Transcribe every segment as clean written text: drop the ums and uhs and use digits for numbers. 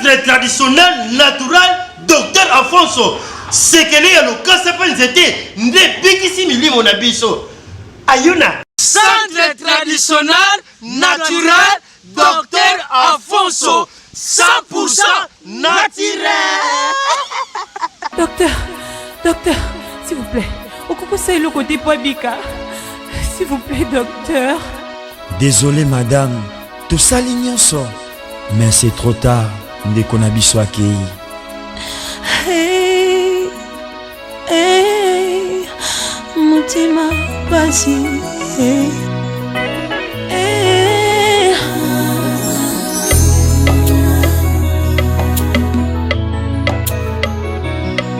Centre traditionnel naturel Docteur Afonso. C'est que les locaux c'est pas nzete nde bikisi milimo na biso. Ayuna. Centre traditionnel naturel Docteur Afonso. 100% naturel. Docteur, s'il vous plaît. Au conseil le côté Poibika. S'il vous plaît, docteur. Désolé, madame. Tout ça l'ignore. Mais c'est trop tard. Ndeko na biso akei. Hey, hey, mutima basi. Hey, hey.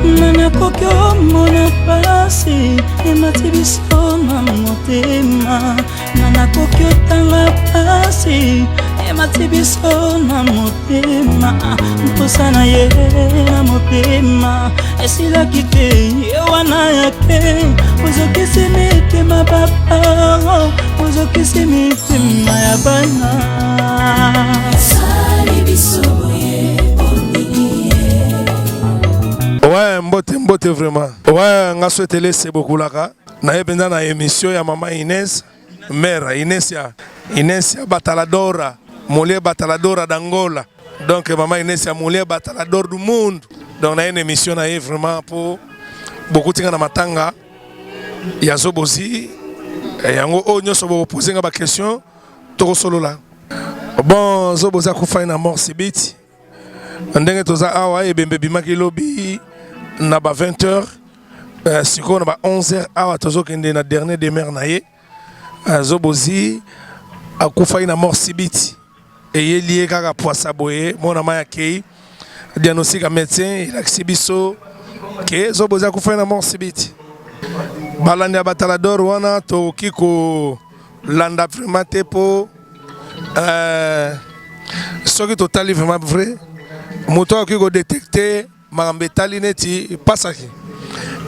Nana kokyo mona pasi. Emati biso na motema. Nana kokyo tanga pasi. Emati biso na motema. Mposana ye na motema. Esila kite ye wana yake. Ozokisi mitema papa. Ozokisi mitema ya bana. Sali biso ye oni. Ouais, mbote vraiment. Ouais, nga souhaite laisser beaucoup là. Na yebenda na émission ya mama Inès, mère Inès ya Bataladora, Molie Bataladora d'Angola. Donc maman Inès ya Molie Batalador du monde. Donc na une émission na vraiment pour beaucoup tinga na matanga ya Zobozi. Yango o nyoso bo poser nga ba question to solo là. Bon, Zobozi akufa na mort sibiti. Ndenge toza awa ebembe bimaki lobi na ba 20h. Si on a 11h, awa tozo kende na dernier demeure na ye. Zobozi akufa na mort sibiti. Et il est lié kaka poisa boye, mon amaya kei. Diagnostic à médecin, il a sibiso que Zobozi akufa na mort sibiti. Balanda Batalador wana to kiko landa vraiment tepo. Ce qui total vraiment vrai. Moto qui go détecter marambetali neti pasaki.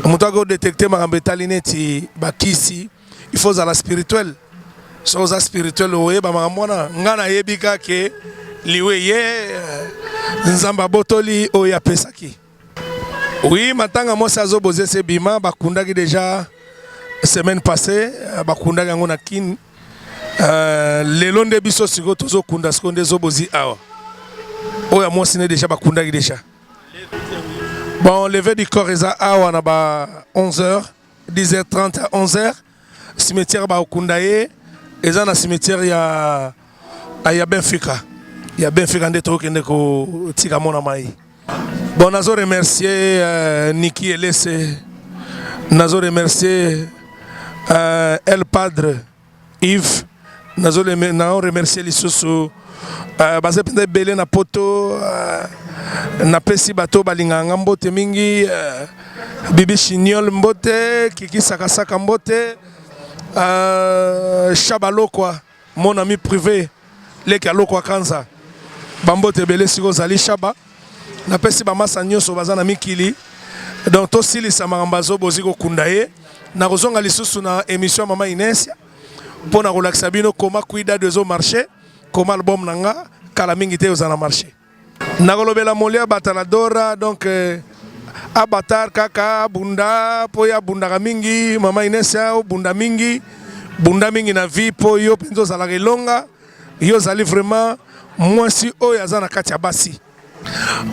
Moto qui détecter marambetali neti bakisi, il faut za la spirituel. So za spirituel oye ba maramona ngana yebika ke liwe ye nzamba botoli oya pesaki. Oui, matanga mo sa Zobozi se bima bakundaki déjà semaine passée bakundaki ngona kin lelo nde biso siko tozo kunda skonde Zobozi awa. Oya moi siné déjà bakundaki déjà. Bon, levé du corps est à 11h, 10h30 à 11h. Cimetière ba okundaye, et dans le cimetière il y a Benfica. Il y a Benfica ndeto kende ko tika mona mai. Bon, nazo remercier Niki Elese. Nazo remercier El Padre Yves. Nazo remercier Lissoso. Base pende belé na poto na pesi bato balinganga mbote mingi Bibi Chignol mbote Kiki Sakasaka mbote Chabalo quoi mon ami privé leki aloko kanza bambote belé siko zali Chaba na pesi ba masa nyoso bazana mikili donc to silisa marambazo boziko kundaye na kozonga lisusu na émission Mama Inès pour na relaxa bino comment cuida de zo marché. Comment album nanga kala mingi te osana marché. Nakolobela Molia Bataladora donc abatar kaka bunda poya bunda mingi Mama Inès bunda mingi na vie po yo penzo zala longa yo zali vraiment moi si oya zana katia basi.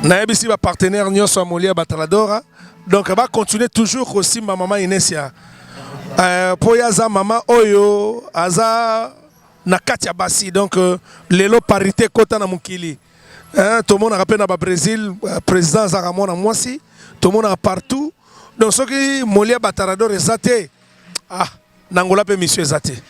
Na yebisi ba partenaire nyoso Molia Bataladora donc va continuer toujours aussi Mama Inès poya za mama oyo aza na katia basi donc lelo parité kota na mukili tout le monde rappelle na Brésil président Zaramona mwasi tout le monde partout donc ce qui Molia Batalador ezate nangola pe monsieur ezate.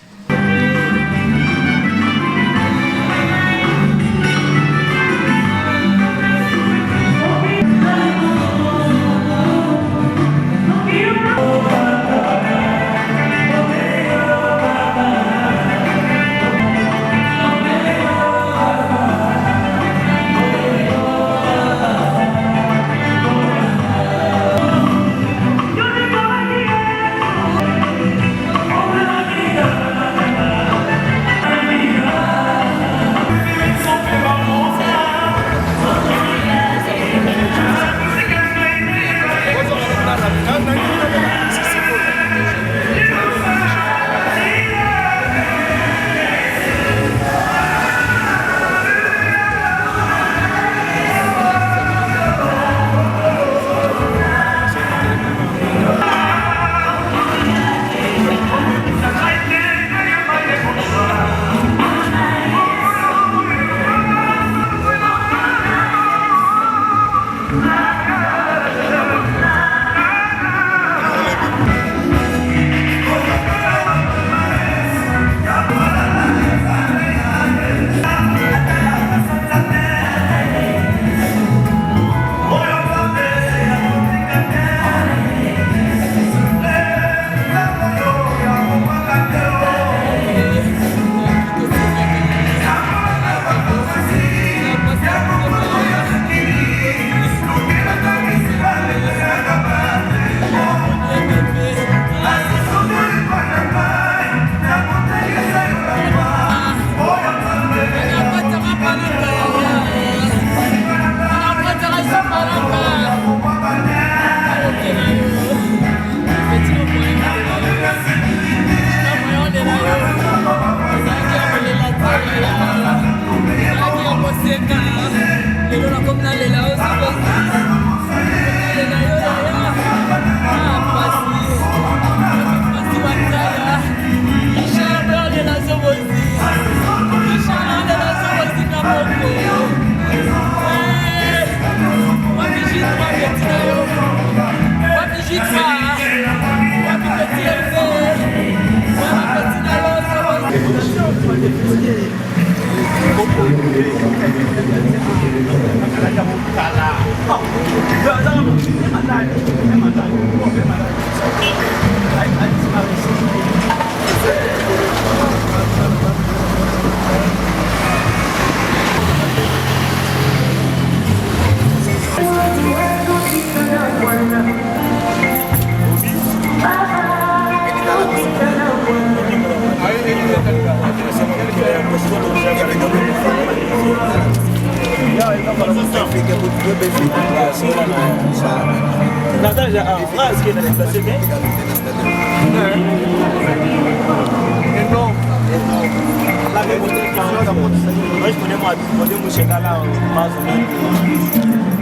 Nós podemos chegar lá mais ou menos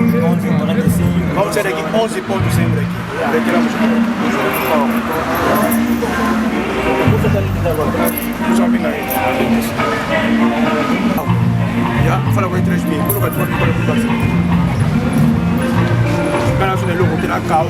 11h45. Vamos sair daqui 11 pontos sempre aqui. Retiramos o você está ligado agora? Já vi aí. Já, fala com 3 mil. Quando vai tomar para o Brasil? O cara é louco, tem a carro.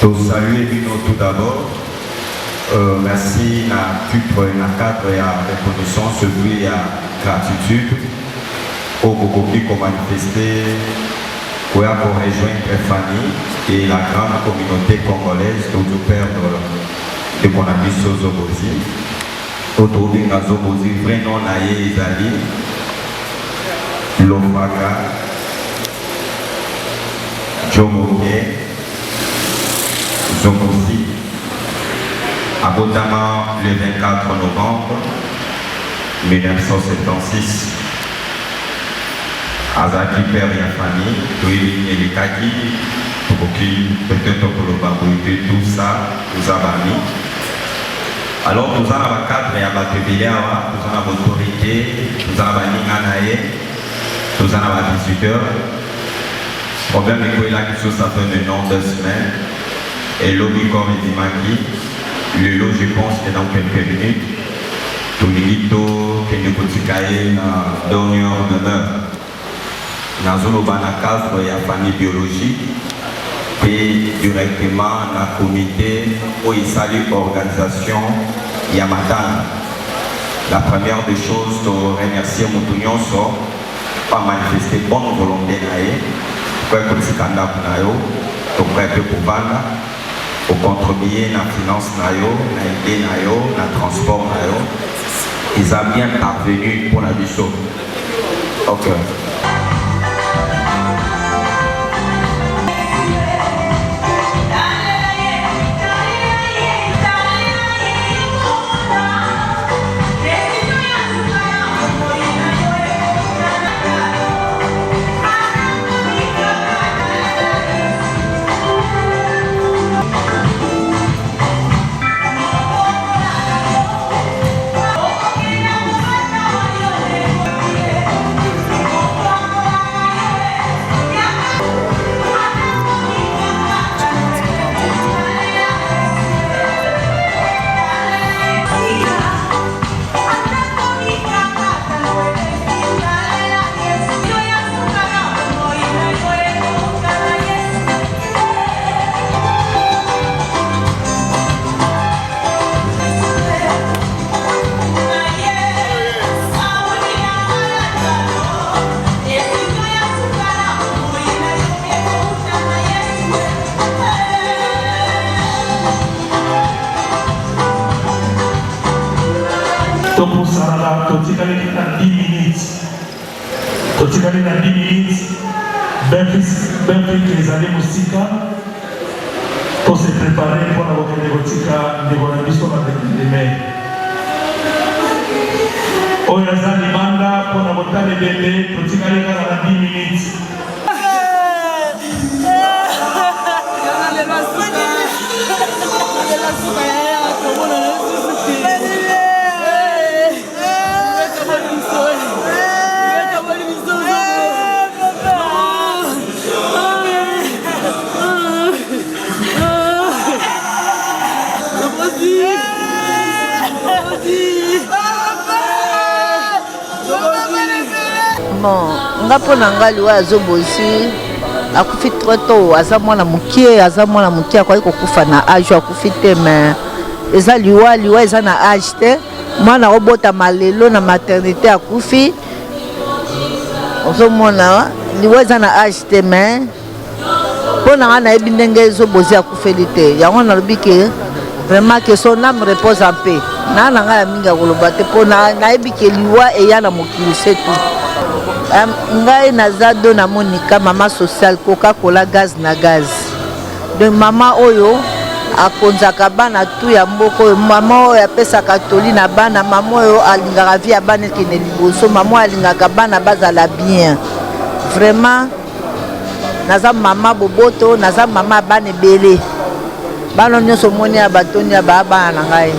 Donc saluer tout d'abord. Merci à tout le cadre et à reconnaissance, puis à gratitude au Bokoki qui ont manifesté pour rejoindre les familles et la grande communauté congolaise de perdre de Konabi Sozobozi. Aujourd'hui, nous avons vraiment naïe Isali, Lofaga, Djomoké, Zomosi. Abondamment le 24 novembre 1976. Azaki père et famille, Louis et les Kaki, peut-être pour le babouité, tout ça, nous avons mis. Alors, nous avons 4 et à Batebélia, nous avons l'autorité, nous avons Ninganae, nous avons 18 heures. Le problème est que là, ça fait un an, 2 semaines. Et l'objet comme il dit, le lot, je pense que dans quelques minutes, tout le monde qui est dans la dernière demeure. Dans le cadre de la famille biologique et directement dans le comité où il s'allie l'organisation Yamatan. La première des choses, de remercier Moutounion pour manifester bonne volonté pour que le candidat pour pour contribuer à la finance, à l'idée, à le transport. Ils ont bien parvenu pour la mission. Ok. Totikali na 10 minutes, ben plus les années Moussika pour se préparer pour la vocation de Botika de Bonabiso de mai. Oyaza Limanda pour la vocation de bébé, Totikali na 10 minutes. Bon, nga pona ngali wa azobosi akufi trop aza mwana mukie kwa kokufa na âge akufi te mais eza liwa eza na âge te mwana obota malelo na maternité akufi ozomona liwa eza na âge te mais pona nga na yebi ndenge ezobosi akufeli te yango nalobi ke vraiment que son âme repose en paix na nga ya mingi akoloba te pona nayebi ke liwa eya na mokili se tout. Ngai nazado na monika mama social Coca-Cola gaz na gaz. Donc mama oyo akonzaka bana tu ya mboko mama oyo apesa katoli na bana mama oyo alingaka vie ya bana kene liboso mama alingaka bana bazala bien. Vraiment naza mama boboto naza mama bana belé. Bana nyonso moni ya batoni ya baba na ngai.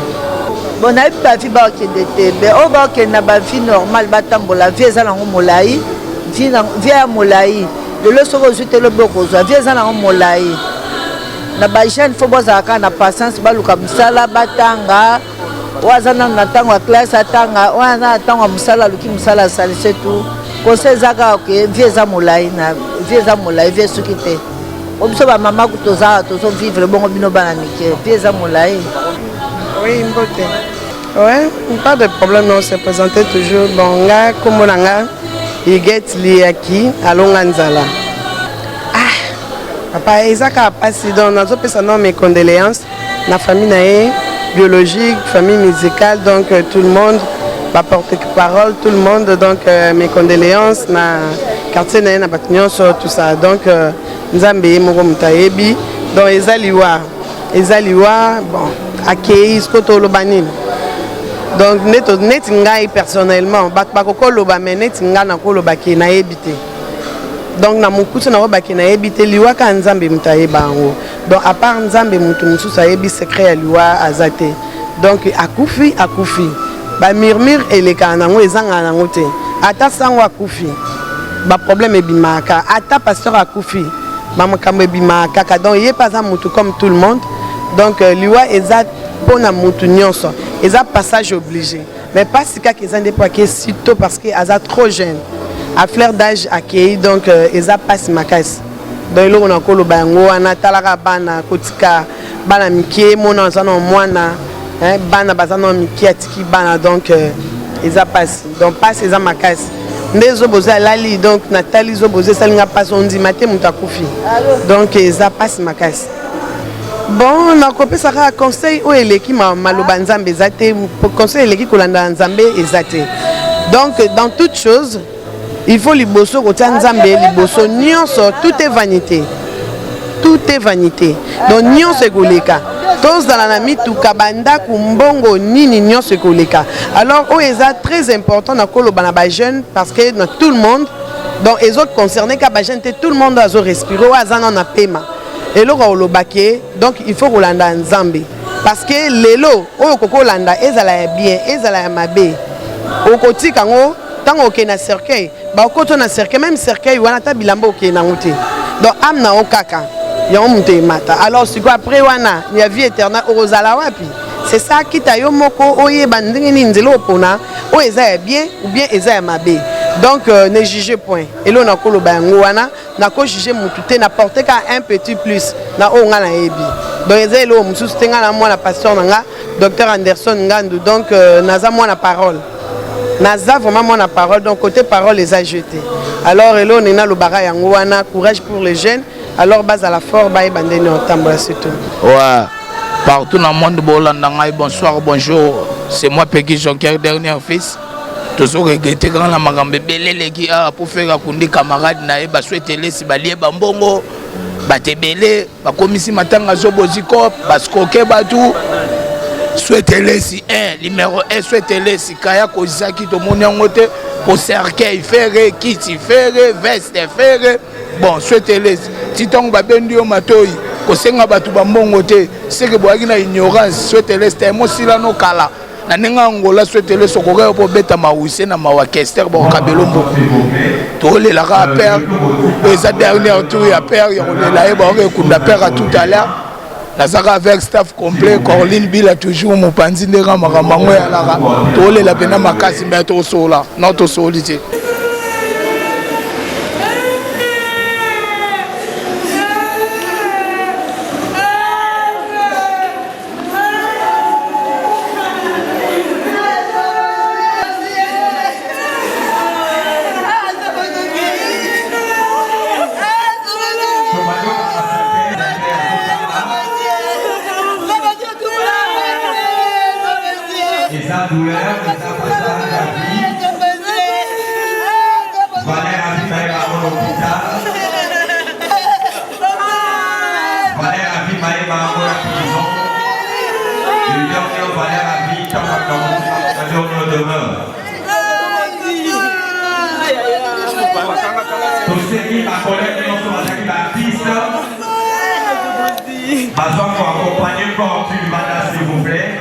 Bon, na ba vie ba okende te be o ba okende ba vie normale batambola vie eza nango molai vie ya molai lelo soko ozute lobe okozwa vie eza nango molai na ba jeune fo bozalaka na patience baluka musala batanga waza na ntango ya classe atanga wana na ntango ya musala luki musala asalise tu conseil ezaka ke vie eza molai na vie eza molai vie soki te obiso bamama toza vivre bongo bino bana mike puis eza molai. Oui, mbote. Ouais, pas de problème, on se présentait toujours. Bon, là, comme on a Iget Liaki, Alonga Nzala. Ah, papa, Isaka a passé dans mes condoléances. La famille biologique, famille musicale, donc tout le monde va porter parole, tout le monde, donc mes condoléances, na quartier na Batunion sur tout ça. Donc, Nzambe Moko Mutaebi, donc Ezaliwa, bon, Akei, Skoto Lobanin. Donc, net ngai personnellement, bakoko loba mais net nga na ko loba ki na ebité. Donc na mukutu na loba ki na ebité liwa ka Nzambe Mutayeba ngo. Donc à part Nzambe mutu musu sa ebi secret ya liwa azate. Donc akufi. Ba murmure eleka na ngo ezanga na ngote. Ata sango akufi. Ba problème ebimaka. Ata pasteur akufi. Ba makambo ebimaka. Donc yé pas un mutu comme tout le monde. Donc liwa ezat pona mutu nyonso. Ils ont passage obligé. Mais pas si qu'ils ont dépassé si tôt parce qu'ils sont trop jeunes. À fleur d'âge accueilli, donc ils ont passé ma caisse. Donc ils ont encore le bango, on a talara bana, kotika, bana miki, mon anzano moana, bana bazano miki atiki bana, donc ils ont passé. Donc passe ils ont ma caisse. Les obosés lali, donc Nathalie les obosés, ça n'a pas on dit maté mutakufi. Donc ils ont passé ma caisse. Bon, on a coupé ça à conseil où il est qui m'a maloba nzambe ezate, conseil il est qui kolanda nzambe ezate. Donc dans toute chose, il faut liboso kotia nzambe liboso nyonso, tout est vanité. Tout est vanité. Donc nyonso ekoleka. Tous dans la nami tout kabanda kumbongo nini nyonso ekoleka. Alors où est très important na koloba na ba jeune parce que dans tout le monde, donc les autres concernés ka ba jeune tout le monde a respirer ou azana na paiement. Et là, donc il faut Rolanda Nzambe. Parce que les lots, au Koko Landa, ils allaient bien, ils allaient mabe. Au côté quand tant qu'on a cercueil, bah au côté on a cercueil, même cercueil, on a ta bilambo qui est na monté. Donc amna au kaka, y a monté mata. Alors c'est quoi après wana, il y a vie éternelle au Rosala wapi. C'est ça qui t'a yo moko oye bandini nzelo pona, o eza bien ou bien eza mabe. Donc ne jugez point. Et là on a kolo bango wana, na ko juger mututé n'apporter qu'à un petit plus na o nga na ebi. Donc eza lo musu tenga na moi la pasteur nga docteur Anderson Ngandu. Donc naza moi la parole. Naza vraiment moi la parole. Donc côté parole les a jetés. Alors et là on a le bara yango wana, courage pour les jeunes. Alors base à la fort ba bandeni otambula surtout. Ouais. Partout dans le monde bonsoir, bonjour. C'est moi Peggy Jonker, dernier fils. Toujours regretté quand la magambe belé qui a pour faire un camarade nae ba souhaiter les balier bambongo ba tebele ba komisi matanga zoboziko parce que batu souhaiter les si un numéro 1 souhaiter les si kaya kozaki to monyangote pour cercueil ferré kiti ferré veste ferré bon souhaiter les titong ba bendio matoi kosenga batu bambongo te c'est que boaki na ignorance souhaiter les temo silano kala na nenga ngola souhaiter les sokoka pour beta mawise na mawakester bon kabelombo to le la père les dernière tour ya père ya la eba kunda père à tout à l'heure la zaka avec staff complet Corline Bila toujours mon panzi ndera makamango ya la to le la pena makasi mais to sola notre solité. S'il vous plaît.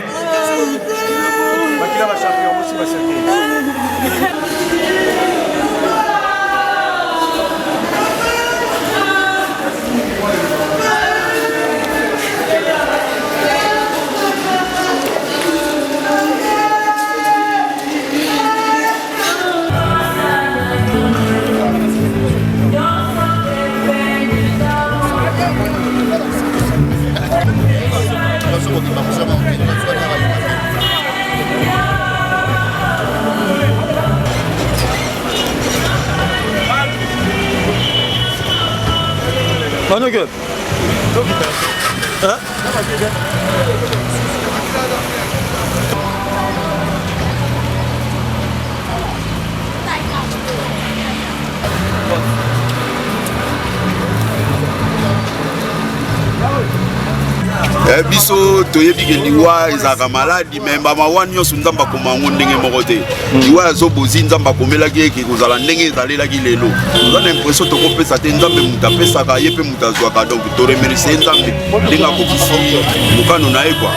biso toyebi ke liwa ezalaka maladi me bamawa nyonso nzambe akomango ndenge moko te liwa azobozi nzambe akomelaki eke kozala ndenge ezalelaki lelo toza na impression tokopesa te nzambe moto apesaka ye mpe moto azwaka donc toremercie nzambe ndenge akokisi mokano na ye kwa.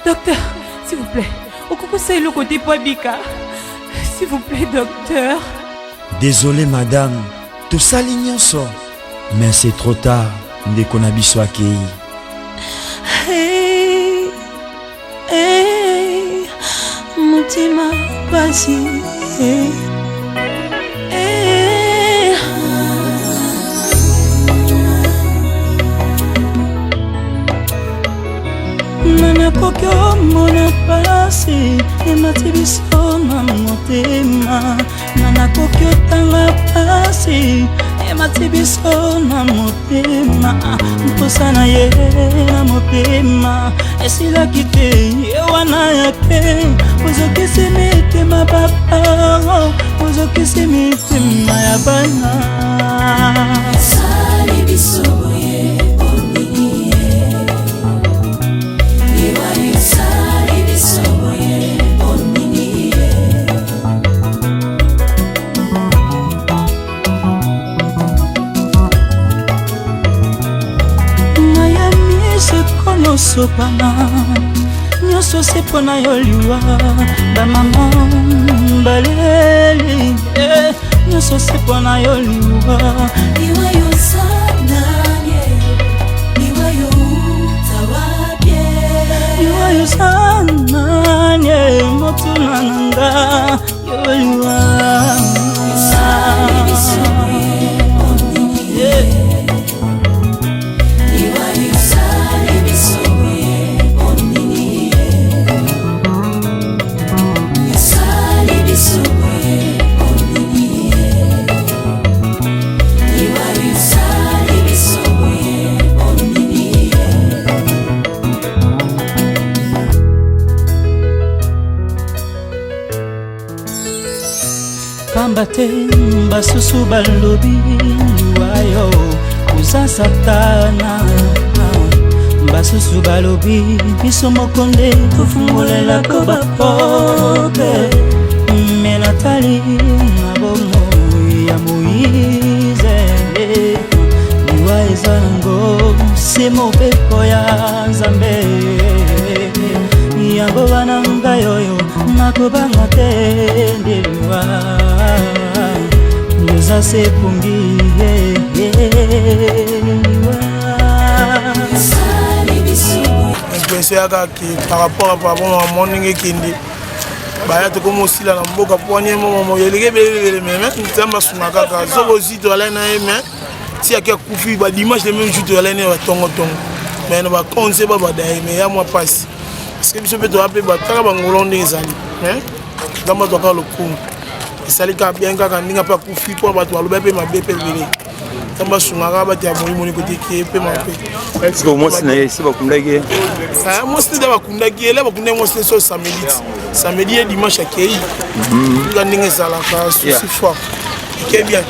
Docteur, s'il vous plaît, okokosai le côté Poabika. S'il vous plaît, docteur. Désolé madame, tosali nyonso, mais c'est trop tard. Ndeko na biso akei. Hey, mutima basi. Nana kokyo mona pasi, emati biso na motema. Nana kokyo tanga pasi. Emati biso na motema, mposana ye na motema. Esilaki te wana ya pe, ozokisi mitema papa, ozokisi mitema ya bana. Sali biso boye onini ye, niwa sali biso boye onini ye. Nyonso pana, nyonso se pona yo liwa. Ba mama baleli, nyonso se pona yo liwa. Liwa yo sananye, liwa yo tawabye. Liwa yo sananye, motuna nanga yo liwa. Pambate basusu balobi wayo uza satana. Basusu balobi biso mokonde tofungolela ko bapote. Menatali na bomo ya Moïse. Liwa ezango se mopepo ya Nzambe. Yango bananga yoyo nakobanga te ndeliwa. Yoza se pungi impression yaka ki par rapport à papa maman ndenge kindi baya tokomi osila na mboka poanie momo yeleke belele mais nzambe asunga kaka soko osi toalai na ye mais si yaki akufi badimanche le même jour toalai na ye batongotongo mais na bakonse babadaye mais ya mwa pasi parce que biso mpe toya mpe bataka bangolo ndenge ezali nzambe atwaka lokumu esali kaka bien kaka ndenge mpe akufi mpona bato baloba mpe mabe mpe ebele nzambe asungaka bato ya molimoni koteki ye mpe mabe mwasi na ye esi bakundaki ye mwasi te bakundaki ye le bakundaki mwasi te so samedi samedi ye dimanche akei tuka ndenge ezalaka susi fort eke bien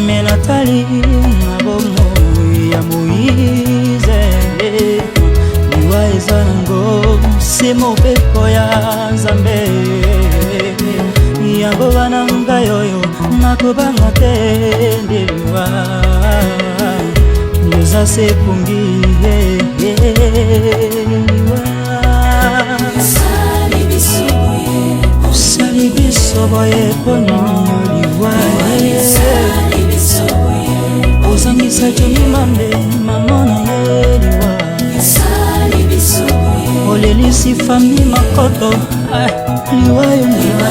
menatali na bomo ya Moïse. Liwa ezango se mopepo ya Nzambe. Yango bananga yoyo nakobanga te ndeliwa. Yoza se pungi sali biso boye ponini liwa. Ozangisa jomimambe mamona ye liwa. Olelisi fami makoto liwa yo liwa.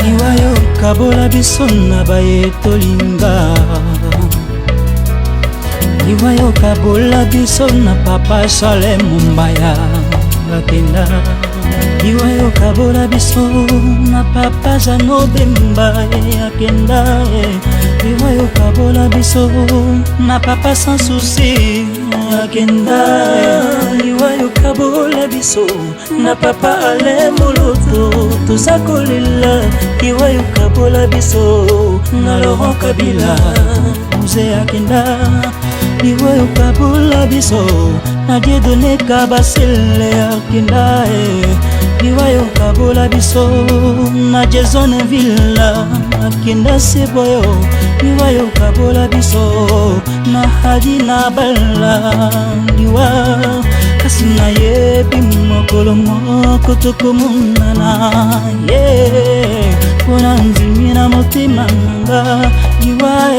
Liwa yo kabola biso na baye tolinga. Liwa yo kabola biso na papa Salem Mumbaya bakenda. Liwayo kabola biso na papa Jano Bemba akenda. Liwayo kabola biso na papa sans souci akenda. Liwayo kabola biso na papa Ale Moloto tozakolela. Liwayo kabola biso na Laurent Kabila Mouze akenda. Liwayo kabola biso na Dieudonné Kabasele akenda. Liwayo kabola biso na Jason Villa akenda seboyo. Liwayo kabola biso na Hadina Bala. Liwa kasi na yebi mokolo moko tokomonana. Pona ndimi na motema nanga. Liwa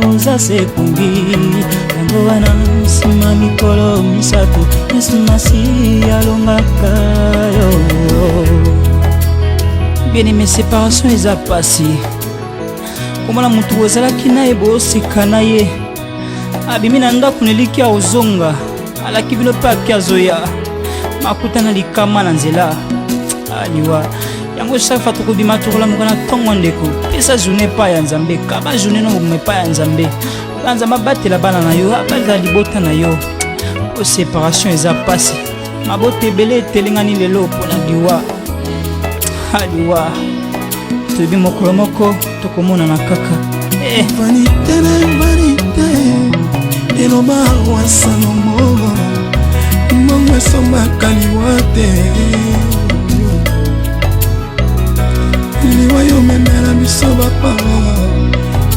oza sekumbi yango wana nsima mikolo misato Yesu masi alongaka yo. Bien aimé, séparation eza pasi. Komona mutu ozalaki na ye bosika na ye abimi na ndako neliki ozonga alaki bino mpe ake azoya makuta na likama na nzela. Aliwa yango chaque fois tokobima tokolamuka na ntongo ndeko pesa journée epai ya Nzambe kaba journée noboma epai ya Nzambe. Nzambe abatela bana na yo abazala libota na yo. O séparation eza pasi mabota ebele etelengani lelo mpona liwa. Aliwa toyebi mokolo moko tokomonana kaka. Vanité na vanité eloba roi Salomo mbongo esombaka liwa te. Liwa yo memela biso bapara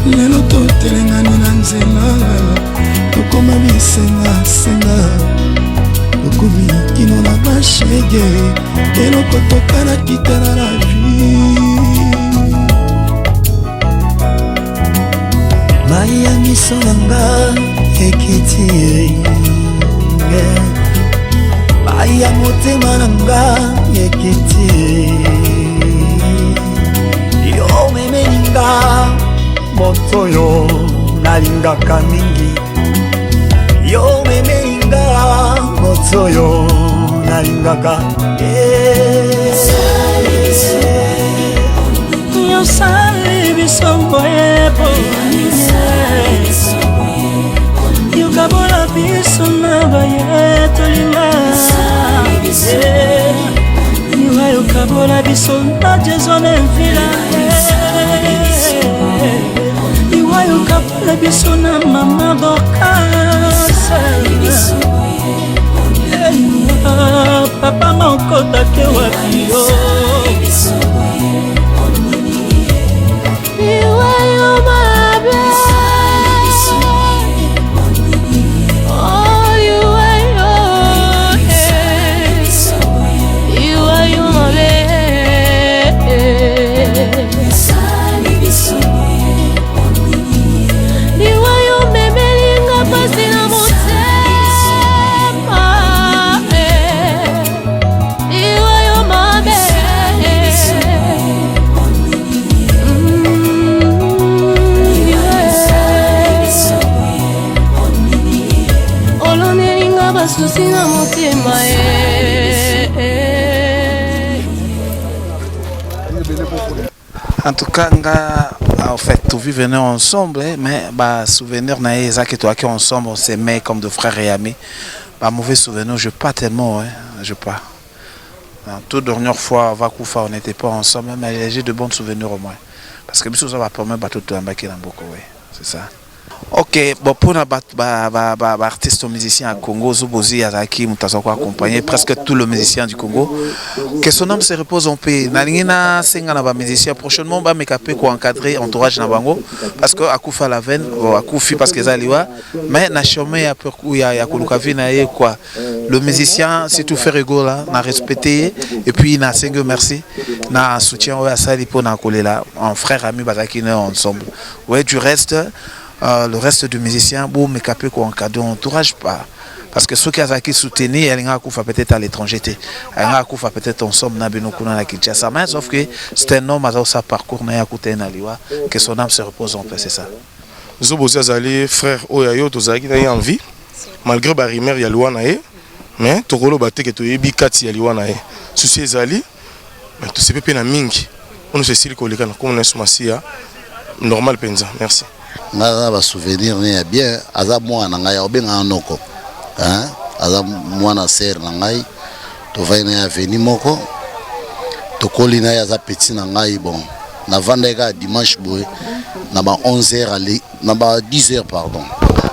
lelo totelengani na nzela tokoma bisengasenga tokomi kino na bashege eloko tokanaki te na la vie. mai ya miso nanga ekiti mai ya motema nanga ekiti yo memelinga moto yo nalingaka mingi yo memelinga moto yo nalingaka yo sali biso boyebo yo kabola biso na baye tolinga yo kabola biso na Jason Villa yo kabola biso na mama Dorcas papa mokota ke wapi yo En tout cas, en fait, tout vivons ensemble, mais bah souvenir na ezaki toi qui ensemble, on s'aimait comme de frères et amis. Bah mauvais souvenir, je pas tellement, je pas. Toute dernière fois, Vakoufa, on n'était pas ensemble, mais j'ai de bons souvenirs au moins. Parce que bien sûr, ça va permettre de tout embarquer dans beaucoup, oui, c'est ça. Ok, bon pour les artistes musiciens à Congo, Zobozi, Azaki, Moutazako accompagné presque tous les musiciens du Congo. Que son nom se repose en paix. Nalingina Senga na ba musicien prochainement ba mekapé ko encadrer entourage na bango parce que akufa la veine, akufi parce que zaliwa, mais na chemin ya percou ya koluka vina ye quoi. Le musicien c'est tout faire ego là, na respecter et puis na senga merci, na soutien ouais à sali pour na kolela en frère ami bazaki na ensemble. Ouais du reste le reste du musicien, bon, mais capé quoi en cadeau, entourage pas. Parce que ceux qui ont soutenu, ils ont peut-être à l'étranger, ils ont peut-être ensemble, mais sauf que c'est un homme qui a sa parcours, que son âme se repose en paix, c'est ça. Zobozi Azali, frère Oyayo, Tozaki, il a en vie, malgré Barimer, il y a Louanae, mais Tokolo Baté, qui est Bikati, il y a Louanae. souci ezali mais tout se peut na mingi on se sili koleka na comme na somasia normal penza merci nga ba souvenir ne bien aza mwana ngai obenga noko hein aza mwana ser na ngai to vaina ya veni moko to kolina ya za petit na ngai bon na vandeka dimanche boy na ba 11h aller na ba 10h pardon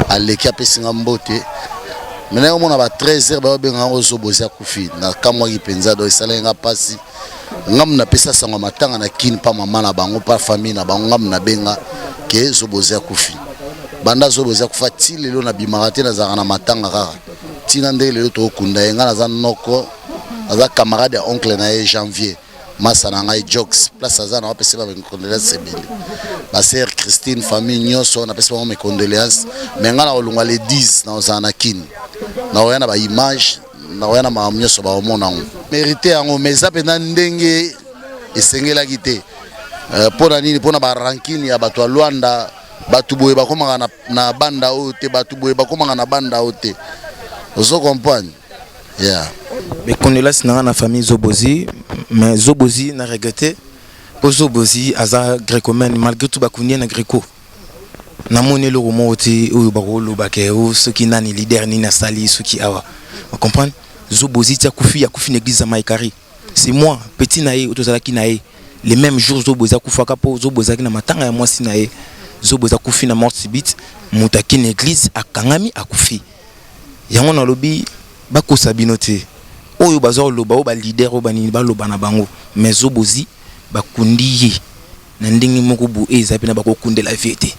aller ki apesinga mbote mena yo mona ba 13h ba benga ozoboza kufi na kamwa ki penza do isalenga pasi ngam na pesa sango matanga na kin pa mama na bango pa famille na bango ngam na benga ke zoboza kufi banda zoboza kufa ti lelo na bimarate na zaka na matanga kaka tina ndenge lelo to kunda yenga na za noko aza camarade ya oncle na ye janvier masa na ngai jokes place aza na wapesi ba condoléances sebele ba sœur Christine famille nyoso na pesi ba mes condoléances mais nga na olungwa les 10 na ozana kin na oyana ba image na oyana ma nyoso ba omona ngo mérité yango mais ça pena ndenge esengela kité pona nini pona ba ranking ya bato ya Luanda bato boye bakomanga na banda ote bato boye bakomanga na banda ote ozo comprendre yeah. Mais condoléances na famille Zobozi, mais Zobozi n'a regretté pour Zobozi aza gréco-man malgré tout bakunia na gréco. Na moné le romo oti ou barolo bake ou ceux qui n'a ni leader ni na sali ceux qui awa. Vous comprenez? Zobozi tia kufi ya kufi l'église à Maïkari. C'est moi petit naé otozala ki naé. Les mêmes jours Zobozi akufa kapo Zobozi na matanga ya mwasi naé. Zobozi akufi na mort subite mutaki na église akangami akufi. Yango na lobi bako sabinote. Oyo bazor loba o ba leader o bani ba loba na bango mais Zobozi bakundiye na ndingi moko bu ezapi na bakokunde la vérité.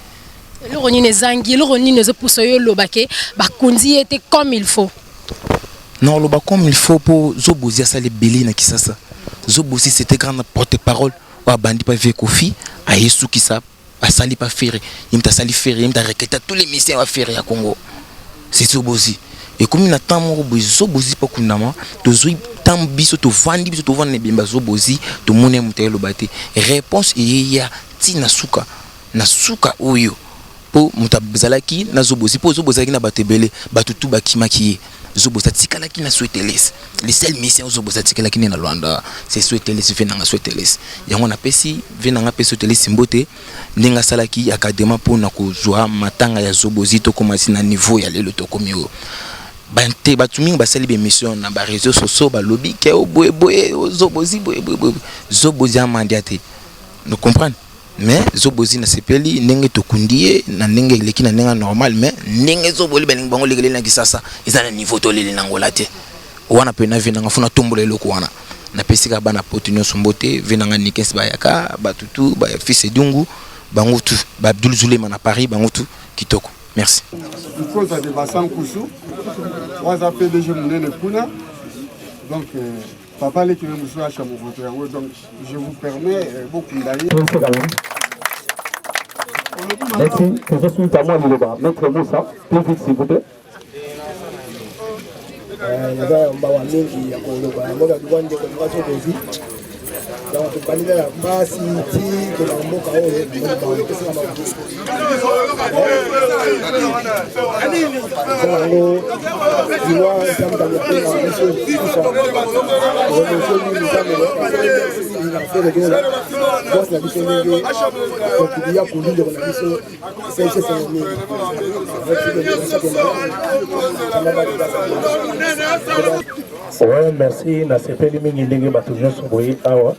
Le roni ne zangi le roni ne pousse yo loba ke bakundi était comme il faut. Non loba comme il faut pour Zobozi ça les belé na kisasa. Zobozi c'était grand porte-parole o bandi pa vie kofi a Yesu ki sa asali pa faire imta sali faire imta reketa tous les messieurs à faire ya Congo. C'est Zobozi. Et comme il a tant de Zobozi pour Kundama, de Zoui tant biso to vandi biso to vandi bimba Zobozi to mone mutelo bate. Réponse il y a ti nasuka oyo po mutabzalaki na Zobozi po Zobozi na batebele batutu bakimaki Zobozi tikala ki na souhaiteles. Les seuls messieurs Zobozi tikala ki na Luanda c'est souhaiteles venanga souhaiteles. Yango na pesi venanga pesi souhaiteles simbote ninga salaki akadema po na kozwa matanga ya Zobozi to komasi na niveau ya lelo to komio. Bante batumi basali be mission na ba réseaux sociaux ba lobby ke o boye Zobozi Zobozi amandiate. Nous comprenons mais Zobozi na sepeli ndenge to kundiye na ndenge leki na ndenge normal mais ndenge Zoboli balingi bango legele na kisasa ezana niveau to lele nangola te wana pena vinanga funa tombola eloko wana na pesika bana potinyo sombote vinanga nikes bayaka batutu ba fils edungu bango tu ba Abdul Zulema na Paris bango tu kitoko. Merci. Cause de Bassan Koussou, on a fait déjà mon kuna. Donc, papa les qui me sont à Chamovoto, donc je vous permets beaucoup d'aller. Merci. Que je suis à moi, Maître Moussa, plus vite s'il vous plaît. Donc, tu parles de la masse, de la mboka, ouais, merci. Na sepeli mingi ndenge bato nyonso boye awa.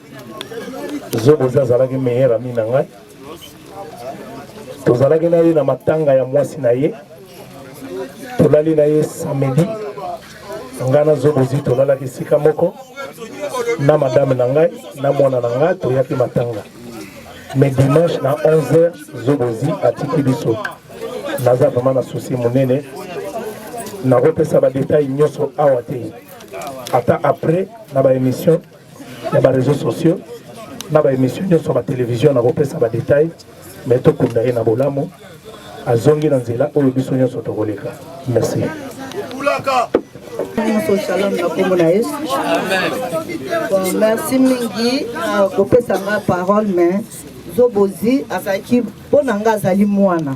Zobozi azalaki meilleur ami na ngai. Tozalaki na ye na matanga ya mwasi na ye. Tolali na ye samedi. Nga na Zobozi tolalaki sika moko. Na madame na ngai, na mwana na ngai toyaki matanga. Mais dimanche na 11h Zobozi atiki biso. Naza vraiment na souci monene. Na repesa ba détail nyonso awa te. Ata après na ba émission na ba réseaux sociaux na ba émission sur la télévision na repesa ba détail mais to kunda na bolamo azongi na nzela oyo biso nyonso tokoleka. Merci. Shalom na kombo na Yesu. Merci mingi kopesa nga parole mais Zobozi azaki pona nga azali mwana.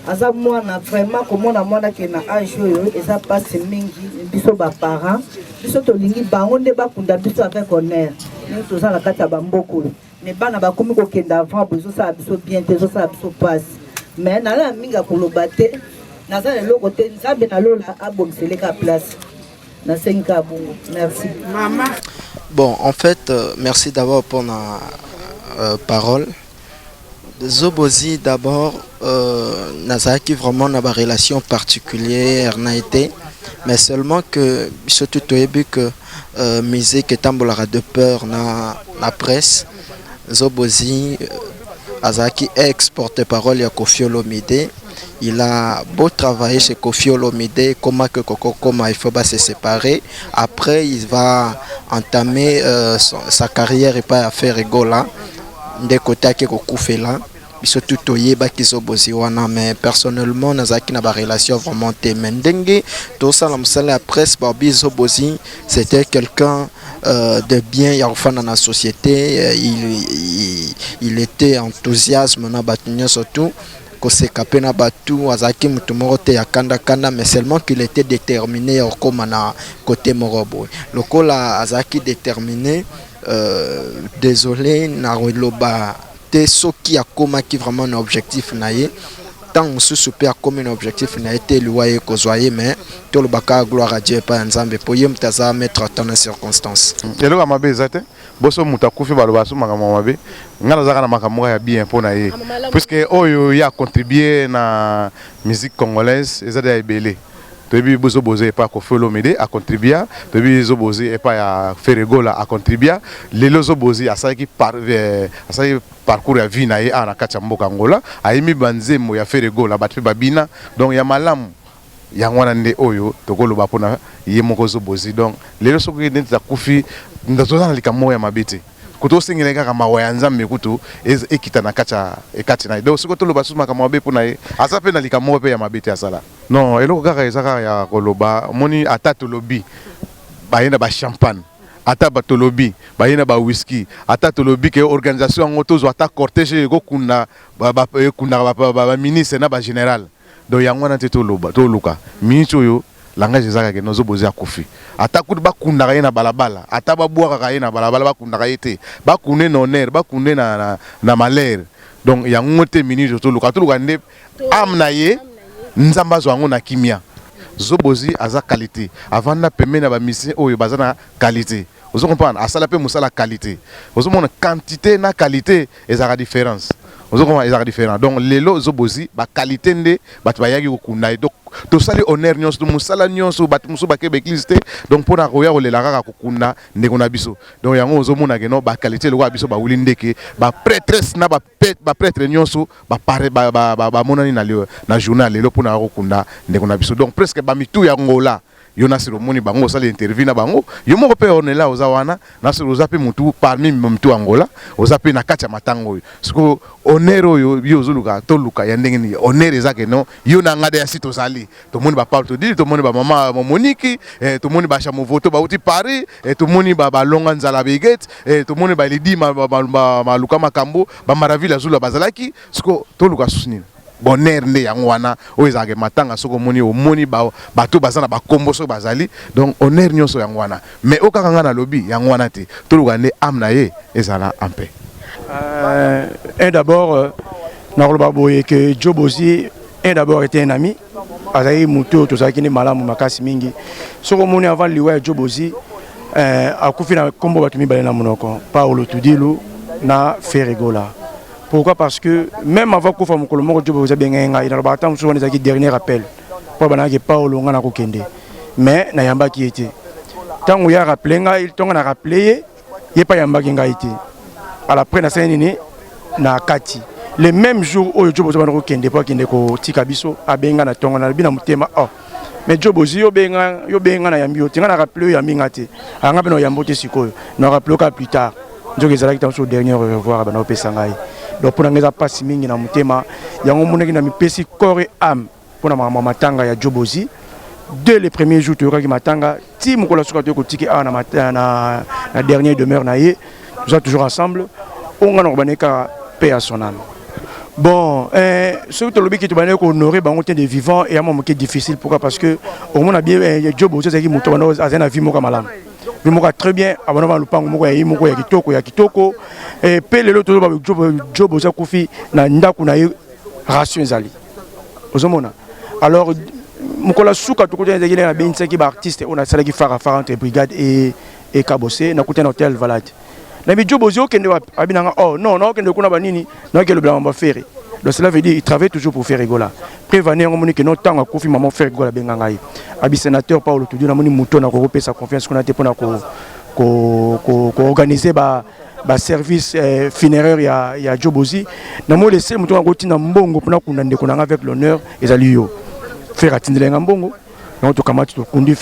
aza mwana vraiment komona mwana ke na âge oyo eza pasi mingi biso baparent biso tolingi bango nde bakunda biso avec honneur ndenge toza na kati ya bamboka oyo me bana bakomi kokenda avant bo ezosala biso bien te ezosala biso pasi mais nala ya mingi ya koloba te naza na eloko te nzambe nalola abongiseleka place nasengi ka bongo merci mama. Bon, en fait, merci d'abord pour la parole. Zobozi d'abord, Nazaki vraiment n'a pas relation particulière n'a été, mais seulement que surtout tu as vu que musique est tambolara de peur na la presse. Zobozi Azaki ex-porte parole à Koffi Olomide. Il a beau travailler chez Koffi Olomide, comment il faut pas se séparer. Après, il va entamer sa carrière et pas à faire rigola. Des côtés qui est là. Surtout Toyeba qui Zobozi wana, mais personnellement, Nazaki n'a pas relation vraiment témendengue. Tout ça, la presse, Barbie Zobozi, c'était quelqu'un de bien, il y a dans la société. Il était enthousiasme, surtout. Mais seulement qu'il était déterminé comme na côté morobo. Le col Azaki déterminé, désolé, Naroloba, te ce qui a comme qui vraiment un objectif naïe. Tant on se super comme un objectif n'a été loyer qu'osoyer, mais tout le baka gloire à Dieu pas ensemble pour y mettre dans les circonstances. Et là, ma bezate, bosso mutakufi balobasu mabe, ngala zaka na makamwa ya bien pour naïe, puisque oyo ya contribué na musique congolaise, ezade ya belé. Depuis bozo bozé pas Koffi Olomide a contribué, depuis bozo bozé pas à Ferregola a contribué, les lozo bozé a ça qui parcours ya vie na ye ana kati ya mboka Angola ayimi banzemo ya Ferregola batwe babina donc ya malamu ya ngwana nde oyo tokoloba pona ye moko Zobozi donc lelo soki ndeza kufi ndazoza na likamo ya mabete kuto singile kaka mawa ya nzambe kutu ekita na kati na donc siko toloba suma kama mabe pona ye asa pe na likamo pe ya mabete asala non eloko kaka ezaka ya koloba moni atatu lobi bayenda ba champagne ata batolobi bayina ba whisky ata tolobi ke organisation ngotozo ata cortège ko kuna ba ministre na ba général do yangwana te toloba toluka mincho yo langage ezaka ke Zobozi akufi ata kutu bakunda ka na balabala ata babwa ka na balabala bakunda ka ete bakune na honneur bakune na malheur donc yangote mincho toluka nde amna ye nzamba zo ngo na kimia. Zobozi aza qualité avant na pemena ba mission oyo bazana qualité vous comprenez asala pe musala qualité vous montre quantité na qualité ezaka différence vous comprenez ezaka différent donc lelo Zobozi ba qualité nde batu bayaki kokunda donc to sali honneur nyonso to musala nyonso batu musu ba kebe exister donc pour na roya olela kaka kokunda ndeko na biso donc yango ozomona ke no ba qualité lo biso ba wuli ndeke ba prêtresse na ba prêtre nyonso ba pare ba monani na journal lelo pour na kokunda ndeko na biso donc presque ba mitu ya ngola yo nasiro moni bango sala interview na bango yo moko pe onela ozawana nasiro ozape mutu parmi mutu Angola ozape na kati ya matango yo siko onero yo zuluka to luka ya ndenge ni onere ezake no yo na ngada ya sito sali to moni ba Paul to di to moni ba mama Monique to moni ba chamovoto ba uti Paris to moni ba longa nzala beget to moni ba lidi ma luka makambo ba maravilla zulu bazalaki siko to luka susini bonheur nde yango wana oyo ezalaka matanga soko moni omoni bato baza na bakombo soki bazali donc honneur nyonso yango wana mais okaka nga na lobi yango wana te toluka nde ame na ye ezala en paix. D'abord nakoloba boye ke Zobozi d'abord était un ami azali mutu tozalaki nde malamu makasi mingi soko moni avant liwa ya Zobozi akufi na kombo bato mibale na monoko Paolo Tudilu na Ferregola. Pourquoi? Parce que même avant que vous Zobozi benga il a attendu souvent les derniers rappels pour que Paolo ngana ko kende mais na yamba qui était tant où il a rappelé il t'on a rappelé il pas yamba qui été à la prenne na na kati le même jour où Zobozi va ko kende pour kende ko tika biso abenga na tonga na bina mutema oh mais Zobozi yo benga na yambi yo tinga na rappelé yambi ngate anga beno yambote sikoyo na rappelé ka plus tard njoki ezalaki dans son dernier revoir bana opesa ngai. Donc pour nga passe mingi na mutema yango monaki na mipesi corps et âme pour na mama matanga ya Zobozi dès les premiers jours tu auras matanga ti mukola suka to ko tiki na dernière demeure na ye nous sommes toujours ensemble on nga no baneka paix à son âme. Bon, surtout le qui te banait honorer bango de vivant et à un moment qui est difficile. Pourquoi? Parce que au moins a bien job aussi qui monte à la vie moka malam. Vie moka très bien. Avant le pang moka ya kitoko et pele le tout job aussi kofi na ndaku na ration zali. Ozomona. Alors mokola suka to côté des na bien qui ba artiste on a ça qui fara entre brigade et Kabosé na côté hôtel Valade. Na bi job aussi okende abinanga oh non okende kuna banini na ke le blanc va faire. Donc cela veut dire il travaille toujours pour faire rigola. Prévenir on que non temps à confi maman faire rigola benga ngai. Abi sénateur Paulo Tudu na moni muto na ko sa confiance qu'on a été pour na ko organiser ba service funéraire ya Jobozi. Na mo laisser muto na kotina mbongo pour na kuna ndeko na avec l'honneur ezali yo. Faire atindela mbongo. Na to kamati to kundi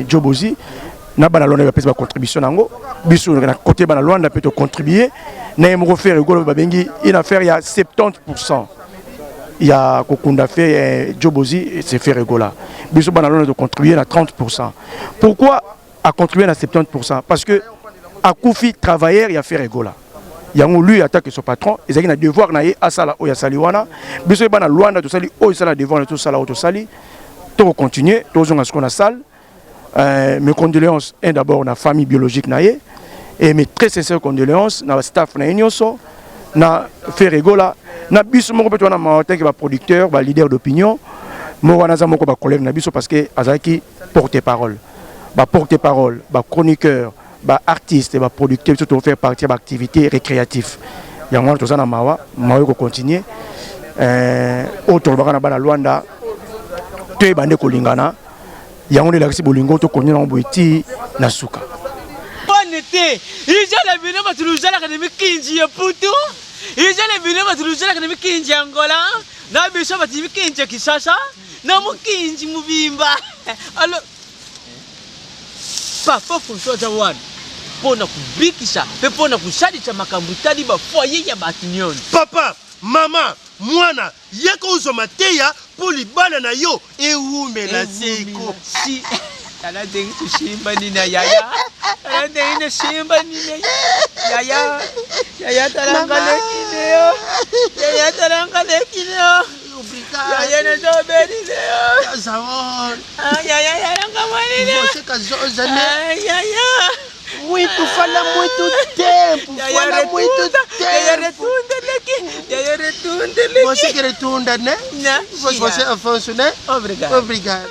Jobozi. Na bana lona ba pesa contribution nango biso na côté bana lona peut contribuer na mo faire rigolo ba bengi une affaire il y a 70% il y a kokunda fait Jobozi c'est fait rigola biso bana lona de contribuer à 30%. Pourquoi à contribuer à 70%? Parce que à Koufi travailleur il y a fait rigola yango lui attaque son patron ils ont un devoir na à sala o ya saliwana biso bana lona to sali o sala devoir to sala o to sali to continuer to zonga ce qu'on a salle. Mes condoléances d'abord à la famille biologique naie et mes très sincères condoléances à la staff na Inyoso na Ferregola na biso moko peto na matin qui va producteur va leader d'opinion mo wana za moko ba collègue na biso parce que azaki porte-parole ba chroniqueur ba artiste ba producteur surtout faire partie de activité récréative yango to sana mawa ko continuer autre ba na bana Luanda te bande ko lingana yango la kasi bolingo to konyo na boiti na suka bonete ijala bino batulujala kana mikinji ya putu ijala bino batulujala kana mikinji Angola na biso bati mikinji Kisasa na mukinji mubimba alo papa fonso jawan pona kubikisa pe pona kushadisa makambutani ba foyer ya batinyon papa mama mwana yeko uzo mateya poli bana na yo eumela seko si ala dengi tushimba ni na yaya ala dengi na shimba ni na yaya tarangale kineo yaya tarangale kineo yaya na zoberi leo zawon yaya yaranga mali leo moseka zozane yaya muito fala muito tempo fala muito tempo yaya retunda leki você quer retunda né você Afonso né obrigado